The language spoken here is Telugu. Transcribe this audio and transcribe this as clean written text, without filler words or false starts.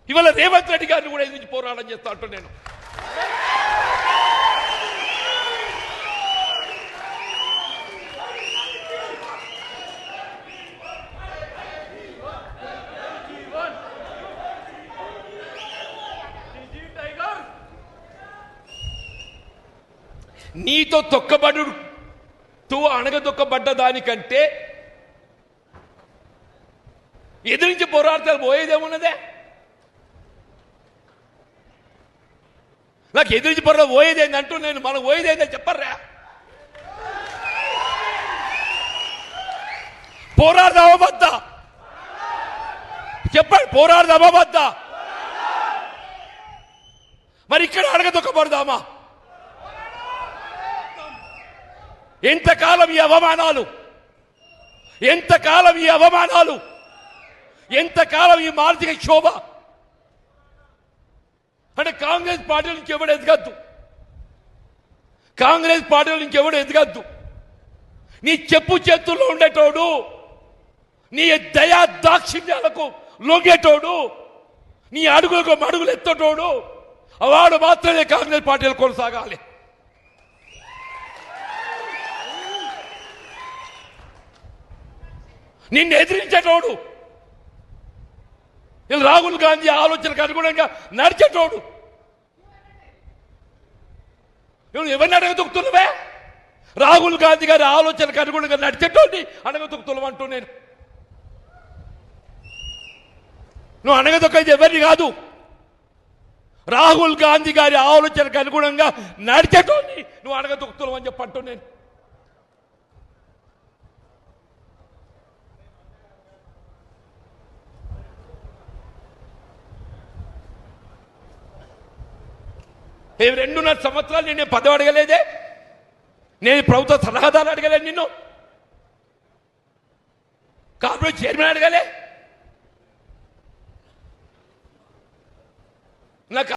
ఇవాళ రేవంత్ రెడ్డి గారిని కూడా ఎదిరించి పోరాటం చేస్తా అంటూ నేను నీతో తొక్కబడుతూ అణగదొక్కబడ్డ దానికంటే ఎదిరించి పోరాడతారు పోయేదేమున్నదే. నాకు ఎదిరించి పోరాడ పోయేదేంది అంటూ నేను మనం పోయేదేందని చెప్పర్రా. పోరాడదామా వద్దా చెప్పండి, పోరాడదామా వద్దా? మరి ఇక్కడ అడగదొక్కబడదామా? ఎంతకాలం ఈ అవమానాలు, ఎంతకాలం ఈ అవమానాలు, ఎంతకాలం ఈ మానసిక క్షోభ? అంటే కాంగ్రెస్ పార్టీ నుంచి ఎవడు ఎదగద్దు, కాంగ్రెస్ పార్టీ నుంచి ఎవడు ఎదగద్దు. నీ చెప్పు చేతుల్లో ఉండేటోడు, నీ దయా దాక్షిణ్యాలకు లొంగేటోడు, నీ అడుగులకు అడుగులు ఎత్తటోడు, వాడు మాత్రమే కాంగ్రెస్ పార్టీలు కొనసాగాలి. నిన్ను ఎదిరించేటోడు, రాహుల్ గాంధీ ఆలోచనకు అనుగుణంగా నడిచేటోడు, ఎవరిని అడగదొక్కుతున్నావే? రాహుల్ గాంధీ గారి ఆలోచనకు అనుగుణంగా నడిచేటోడిని అడగదొక్కుతున్నావు అంటూ నేను. నువ్వు అడగదొక్కేది ఎవరిని కాదు, రాహుల్ గాంధీ గారి ఆలోచనకు అనుగుణంగా నడిచేటోడిని నువ్వు అడగదొక్కుతున్నావు అని చెప్పంటూ నేను. 2.5 సంవత్సరాలు నేను పదవి అడగలేదే, నేను ప్రభుత్వ సలహాదారు అడగలేదు, నిన్ను కార్పొరేట్ చైర్మన్ అడగలే. నాకు